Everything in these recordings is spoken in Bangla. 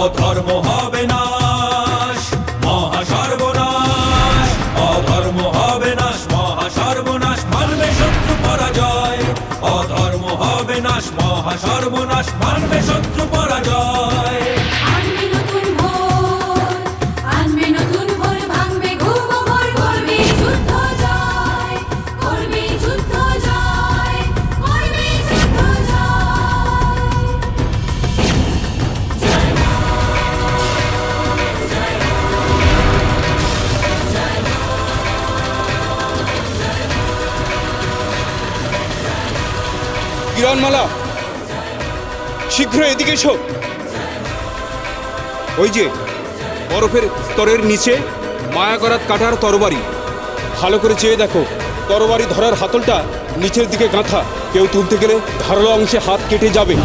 অধর্ম হবে নাশ, মহা সর্বনাশ। অধর্ম হবে নাশ, মহা সর্বনাশ, মানবে শত্রু পরাজয়। অধর্ম হবে নাশ, মহা সর্বনাশ, মানবে শত্রু পরাজয়। কিরণমালা, শীঘ্র এদিকে এসো। ওই যে বরফের স্তরের নিচে মায়াকরাত কাটার তরবারি, ভালো করে চেয়ে দেখো। তরবারি ধরার হাতলটা নিচের দিকে গাঁথা, কেউ তুলতে গেলে ধারালো অংশে হাত কেটে যাবে।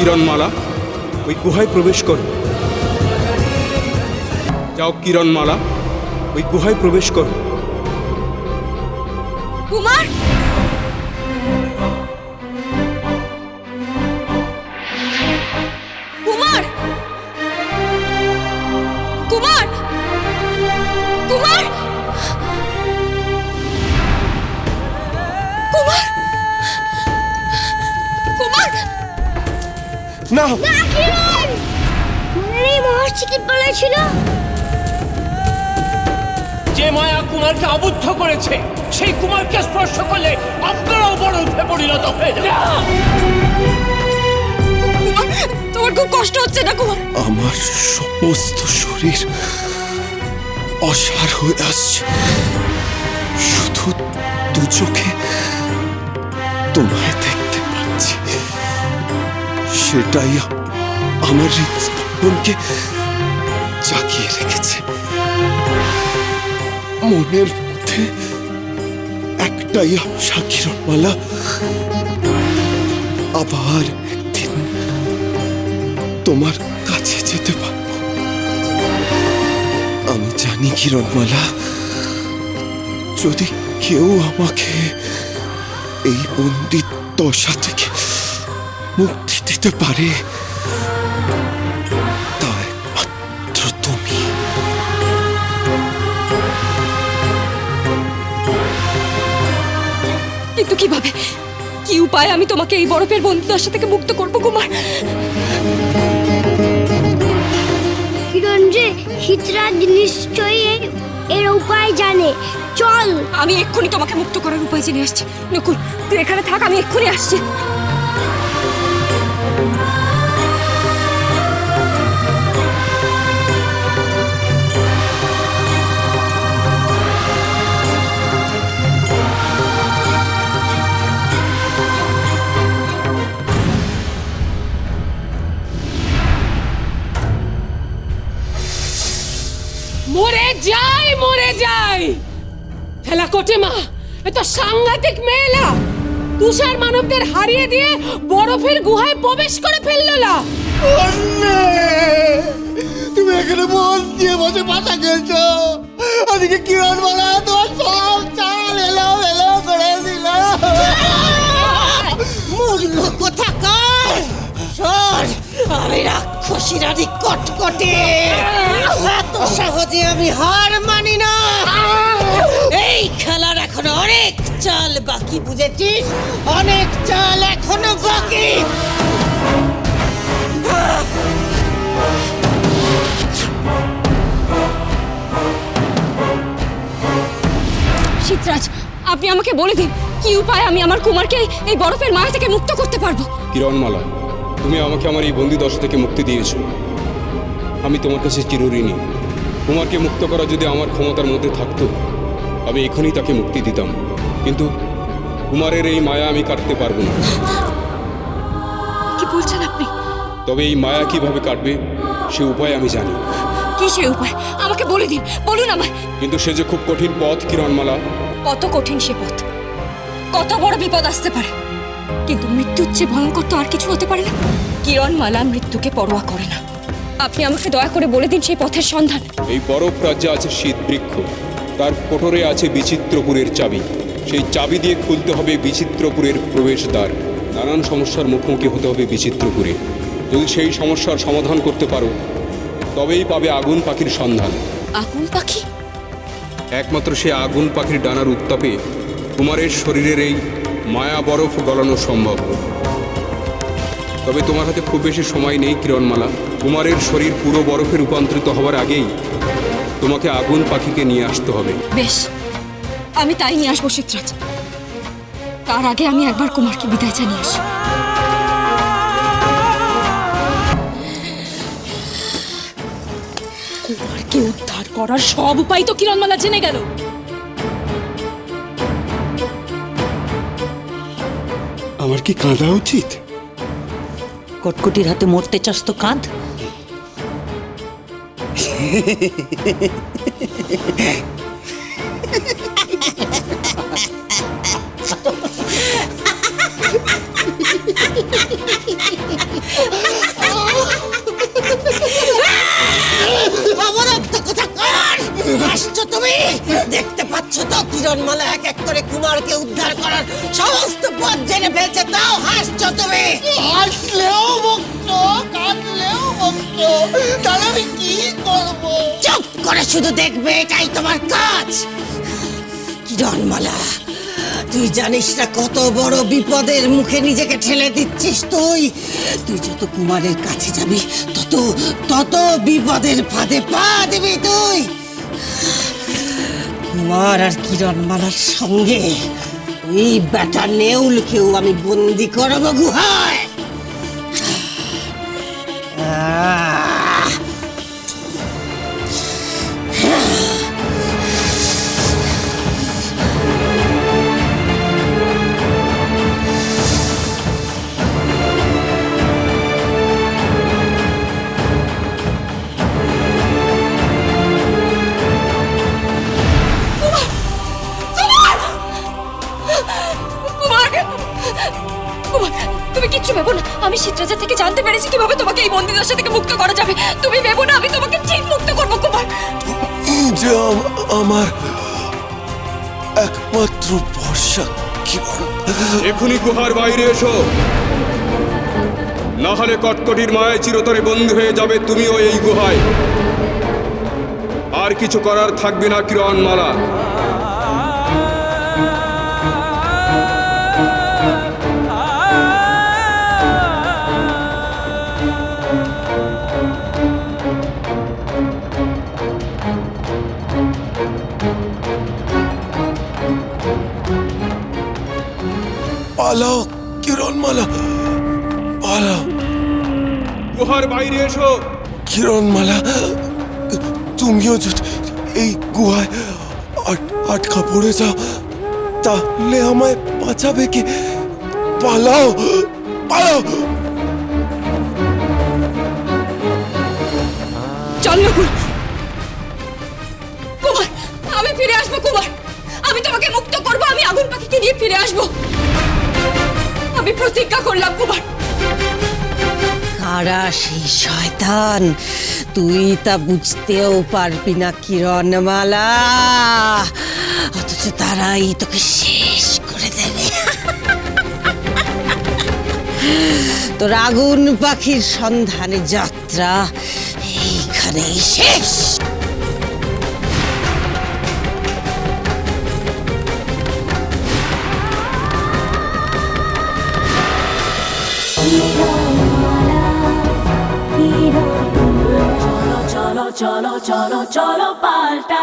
কিরণমালা, ওই গুহায় প্রবেশ করো। যাও কিরণমালা, ওই গুহায় প্রবেশ করো। কুমার, কুমার, কুমার, কুমার, কুমার, কুমার। না, ছিল যে মায়া কুমারকে আবদ্ধ করেছে, সেই কুমারকে স্পর্শ করলে আপনারাও বরফে পরিণত হয়ে যাবে। তোমার খুব কষ্ট হচ্ছে না কুমার? আমার সমস্ত শরীর অসাড় হয়ে আসছে, শুধু দু চোখে তোমায় দেখতে পাচ্ছি। সেটাই আমার হৃদস্পন্দনকে জাগিয়ে রেখেছে। মনের মধ্যে একটাই আশা, কিরণমালা, আবার একদিন তোমার কাছে যেতে পারবো। আমি জানি কিরণমালা, যদি কেউ আমাকে এই বন্দি দশা থেকে মুক্তি দিতে পারে, তা একমাত্র তুমি। কিন্তু কিভাবে, কি উপায়ে আমি তোমাকে এই বরফের বন্দিদশা থেকে মুক্ত করবো কুমার? কিরণ রে, হিতরাজ নিশ্চয়ই এর উপায় জানে। চল, আমি এক্ষুনি তোমাকে মুক্ত করার উপায় জেনে আসছি। নকুল, তুই এখানে থাক, আমি এক্ষুনি আসছি। মরে যাই, মরে যাই। খেলা কোটে মা, এ তো সাংঘাতিক মেলা। তুষার মানবদের হারিয়ে দিয়ে বরফের গুহায় প্রবেশ করে ফেললো না। তুমি এখানে মন দিয়ে বসে পাতা খেলছো, ওদিকে কিরণমালা তোমার সব চাল এলো করে দিল। মূর্খ কোথাকার! শোন, আমি রাক্ষসী রানী কটকটে, এত সহজে আমি হার মানি না। এই খেলার এখনো অনেক চাল বাকি, বুঝেছিস? অনেক চাল এখনো বাকি। চিত্রাজ, আপনি আমাকে বলে দিন কি উপায় আমি আমার কুমারকে এই বরফের মায়া থেকে মুক্ত করতে পারবো। কিরণমালা, তুমি আমাকে আমার এই বন্দি দশা থেকে মুক্তি দিয়েছো, আমি তোমার কাছে চিরঋণী। কুমারকে মুক্ত করা যদি আমার ক্ষমতার মধ্যে থাকতো আমি এখনই তাকে মুক্তি দিতাম, কিন্তু কুমারের এই মায়া আমি কাটতে পারবো না। কি বলছেন আপনি? তবে এই মায়া কিভাবে কাটবে সে উপায় আমি জানি। কি সেই উপায় আমাকে বলে দিন, বলুন আমায়। কিন্তু সে যে খুব কঠিন পথ কিরণমালা। কত কঠিন সে পথ, কত বড় বিপদ আসতে পারে, কিন্তু মৃত্যুর চেয়ে ভয়ঙ্কর তো আর কিছু হতে পারে না। কিরণমালা মৃত্যুকে পরোয়া করে না। আপনি আমাকে দয়া করে বলে দিন সেই পথের সন্ধান। এই বরফ রাজ্যে আছে শীত বৃক্ষ, তার কোটরে আছে বিচিত্রপুরের চাবি। সেই চাবি দিয়ে খুলতে হবে বিচিত্রপুরের প্রবেশদ্বার। নানান সমস্যার মুখোমুখি হতে হবে বিচিত্রপুরে। যদি সেই সমস্যার সমাধান করতে পারো তবেই পাবে আগুন পাখির সন্ধান। আগুন পাখি? একমাত্র সে আগুন পাখির ডানার উত্তাপে কুমারের শরীরের এই মায়া বরফ গলানো সম্ভব। তবে তোমার হাতে খুব বেশি সময় নেই কিরণমালা। কুমারের শরীর পুরো বরফে রূপান্তরিত হওয়ার আগেই তোমাকে আগুন পাখিকে নিয়ে আসতে হবে। বেশ, আমি তাই নিয়ে আসবো চিত্রাজ। তার আগে আমি একবার কুমারকে বিদায় জানিয়ে আসি। কুমারকে উদ্ধার করার সব উপায় তো কিরণমালা জেনে গেল। আমার কি কাঁদা উচিত? কটকটির হাতে মরতে চাস তো কাঁদ। অবরক্ত কোথাকার! হাসছো তুমি? দেখতে পাচ্ছ তো কিরণমালা এক এক করে কুমারকে উদ্ধার করার সমস্ত পথ জেনে ফেলছে, তাও হাসছো তুমি? হাসলেও মুক্ত, কাঁদলেও মুক্ত, তাহলে আমি কি করবো? চুপ করে শুধু দেখবে, এটাই তোমার কাজ। কিরণমালা, তুই জানিস না কত বড় বিপদের মুখে নিজেকে ঠেলে দিচ্ছিস তুই। তুই যত কুমারের কাছে যাবি তত তত বিপদের ফাঁদে পা দিবি তুই। কুমার আর কিরণমালার সঙ্গে এই বেটা নেউলকেও আমি বন্দি করব গুহায়। তুমি কিচ্ছু ভেবো না, আমি চিত্রাজা থেকে জানতে পেরেছি কিভাবে তোমাকে এই বন্দি দশা থেকে মুক্ত করা যাবে। তুমি ভেবো না, আমি তোমাকে ঠিক মুক্ত করবো কুমার। যে আমার একমাত্র ভরসা কিরণ। এখনই গুহার বাইরে এসো, না হলে কটকটির মায়ায় চিরতরে বন্দী হয়ে যাবে তুমিও এই গুহায়। আর কিছু করার থাকবে না কিরণমালা। পালাও কিরণমালা, পালাও। গুহার বাইরে এসো। কিরণমালা, তুমিও যদি এই গুহায় আটকা পড়ে যাও তাহলে আমায় বাঁচাবে কি? পালাও, পালাও। চল নকুল। কুমার, আমি ফিরে আসবো কুমার। আমি তোমাকে মুক্ত করবো, আমি আগুন পাখিকে নিয়ে ফিরে আসবো। আমি প্রতিজ্ঞা করলাম কুমার। কারা সেই শয়তান? তুই তা বুঝতেও পারবি না কিরণমালা, অথচ তারাই তোকে শেষ করে দেবে। তোর আগুন পাখির সন্ধানে যাত্রা এইখানেই শেষ। cholo, cholo, cholo, cholo, palta.